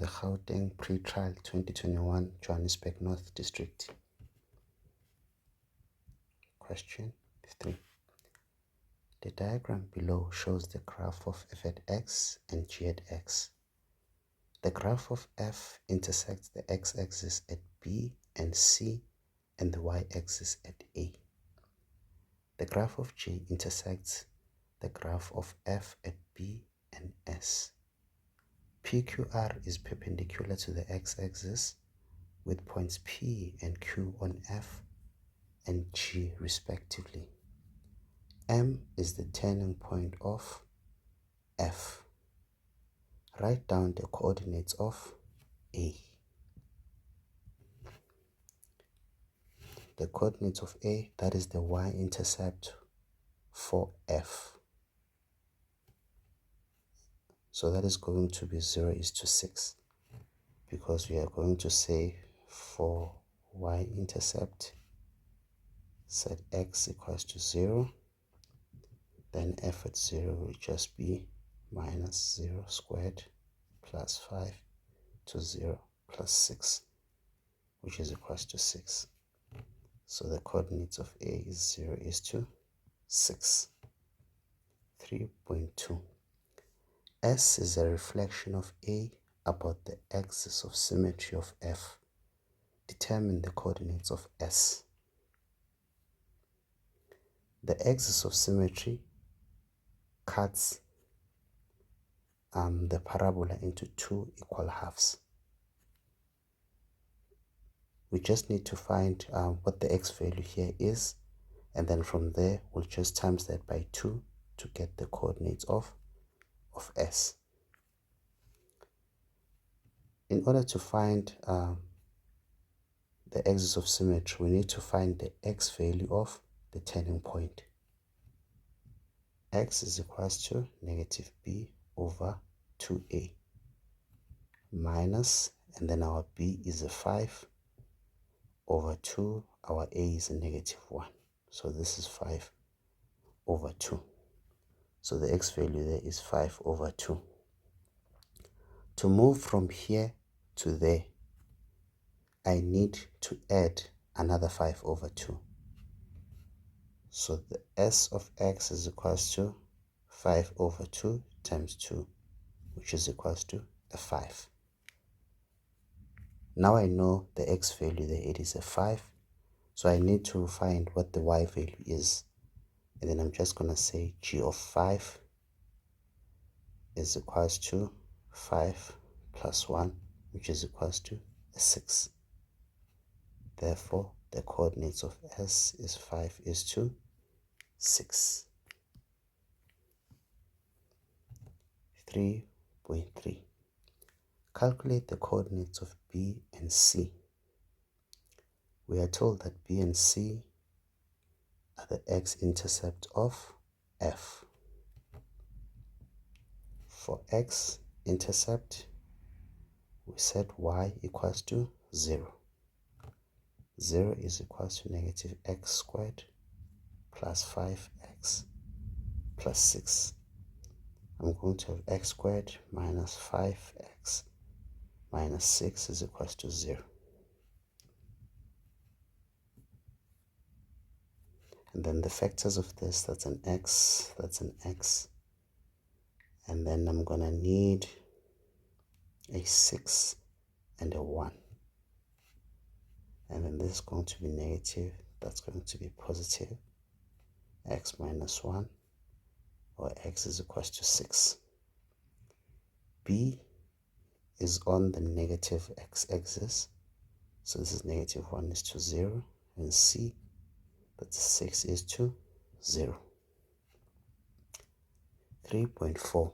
the Gauteng Pre-Trial 2021 Johannesburg North District. Question 3. The diagram below shows the graph of f at x and g at x. The graph of f intersects the x-axis at b and c and the y-axis at a. The graph of g intersects the graph of f at b and s. PQR is perpendicular to the x-axis with points P and Q on F and G respectively. M is the turning point of F. Write down the coordinates of A. The coordinates of A, that is the y-intercept for F. So that is going to be 0:6, because we are going to say for y-intercept set x equals to 0, then f at 0 will just be minus 0 squared plus 5 to 0 plus 6, which is equals to 6. So the coordinates of A is 0:6. 3.2. S is a reflection of A about the axis of symmetry of F. Determine the coordinates of S. The axis of symmetry cuts the parabola into two equal halves. We just need to find what the x value here is, and then from there we'll just times that by 2 to get the coordinates of S. In order to find the axis of symmetry, we need to find the x value of the turning point. X is equals to negative b over 2a minus, and then our b is a 5 over 2, our a is a negative 1. So this is 5 over 2. So the x value there is 5 over 2. To move from here to there, I need to add another 5 over 2. So the s of x is equals to 5 over 2 times 2, which is equals to a 5. Now I know the x value there, it is a 5. So I need to find what the y value is. And then I'm just going to say g of 5 is equals to 5 plus 1, which is equals to a 6. Therefore, the coordinates of S is 5:6. 3.3. Calculate the coordinates of B and C. We are told that B and C are the x-intercept of F. For x-intercept, we set y equals to 0. 0 is equals to negative x squared plus 5x plus 6. I'm going to have x squared minus 5x minus 6 is equals to 0. And then the factors of this, that's an x, and then I'm going to need a 6 and a 1. And then this is going to be negative, that's going to be positive, x minus 1, or x is equals to 6. B is on the negative x-axis, so this is negative 1 is to 0, and C, that's 6 is to 0. 3.4.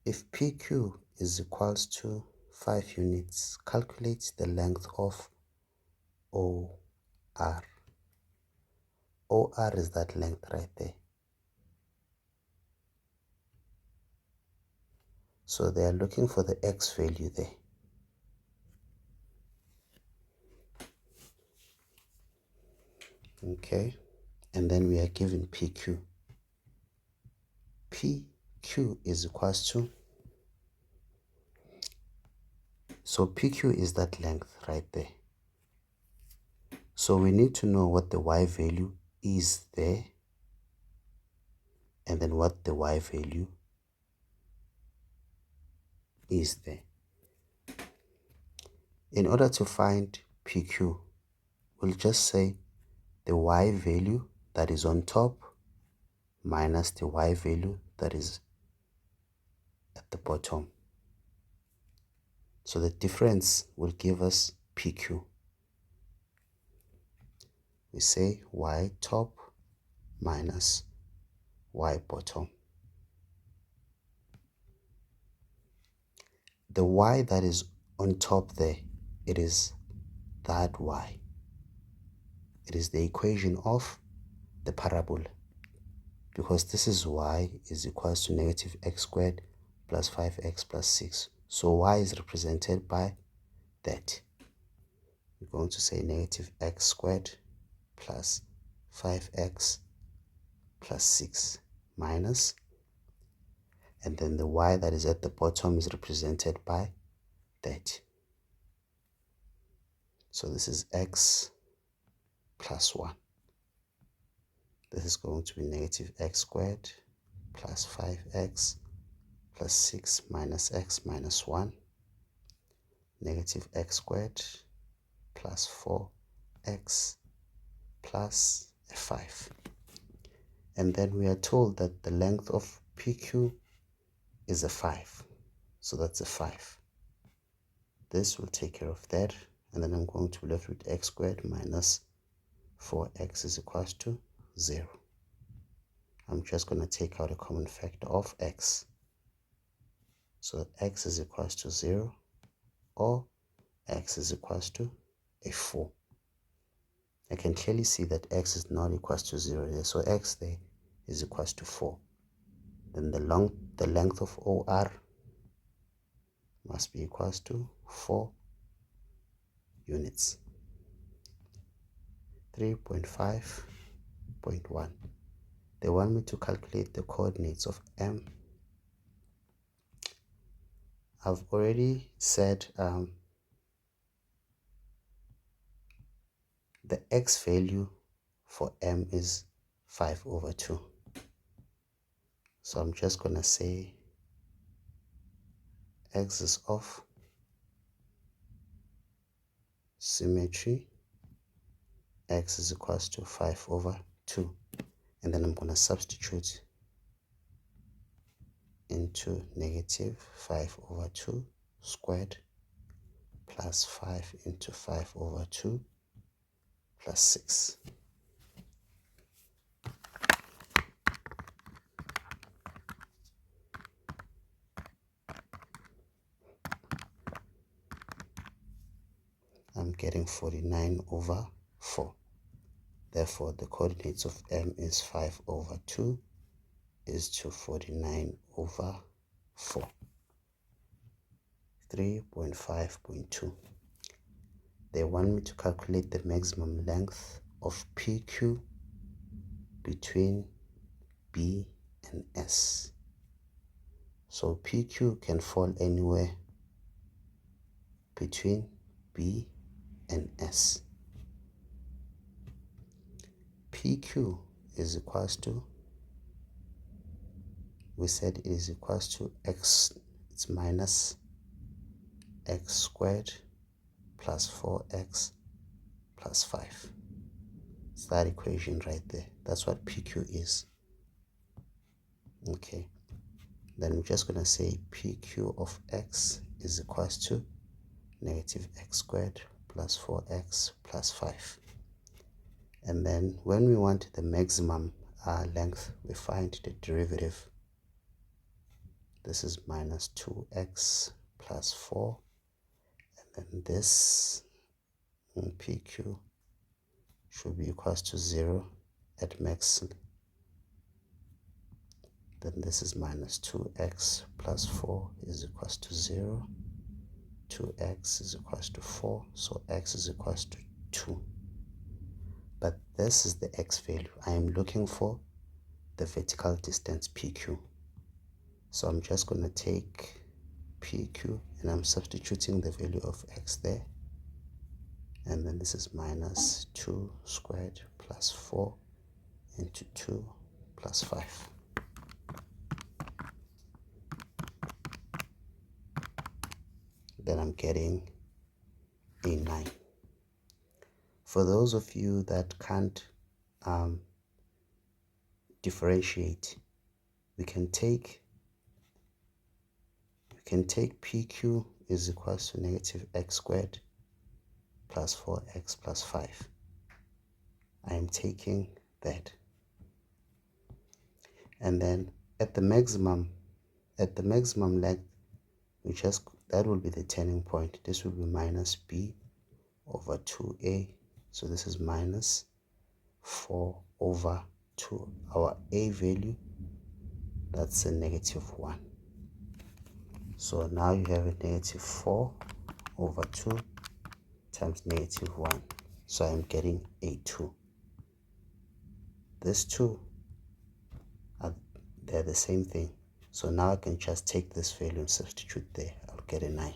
If PQ is equals to 5 units, calculate the length of OR. OR is that length right there. So they are looking for the x value there. Okay, and then we are given PQ. PQ is equals to So PQ is that length right there. So we need to know what the y value is there, and then what the y value is there. In order to find PQ, we'll just say the y value that is on top minus the y value that is at the bottom. So the difference will give us PQ. We say y top minus y bottom. The y that is on top there, it is that y. It is the equation of the parabola, because this is y is equals to negative x squared plus 5x plus 6. So y is represented by that. We're going to say negative x squared plus 5x plus 6 minus, and then the y that is at the bottom is represented by that. So this is x plus 1. This is going to be negative x squared plus 5x plus 6 minus x minus 1, negative x squared plus 4x plus 5. And then we are told that the length of PQ is a 5. So that's a 5. This will take care of that. And then I'm going to be left with x squared minus 4x is equals to 0. I'm just going to take out a common factor of x. So x is equals to 0, or x is equals to a 4. I can clearly see that x is not equals to 0 there. So x there is equals to 4. Then the length of OR must be equals to 4 units. 3.5.1. They want me to calculate the coordinates of M. I've already said the x value for M is 5/2. So I'm just going to say x is of symmetry. X is equals to 5/2. And then I'm going to substitute into negative 5/2 squared plus 5 into 5/2 plus 6. I'm getting 49/4. Therefore, the coordinates of M is 5/2 is to 49/4. 3.5.2. They want me to calculate the maximum length of PQ between B and S. So PQ can fall anywhere between B and S. PQ is equals to, we said it is equals to x, it's minus x squared plus 4x plus 5. It's that equation right there. That's what PQ is. Okay. Then we're just going to say PQ of x is equals to negative x squared plus 4x plus 5. And then when we want the maximum length, we find the derivative. This is minus 2x plus 4. And then this PQ should be equals to 0 at max. Then this is minus 2x plus 4 is equals to 0. 2x is equals to 4. So x is equals to 2. But this is the x value. I am looking for the vertical distance PQ. So I'm just going to take PQ and I'm substituting the value of x there, and then this is minus 2 squared plus 4 into 2 plus 5. Then I'm getting a 9. For those of you that can't differentiate, we can take PQ is equals to negative x squared plus 4x plus 5. I am taking that, and then at the maximum length, that will be the turning point. This will be minus b over 2a, so this is minus 4 over 2. Our a value, that's a negative 1. So now you have a negative 4 over 2 times negative 1. So I'm getting a 2. These two, they're the same thing. So now I can just take this value and substitute there. I'll get a 9.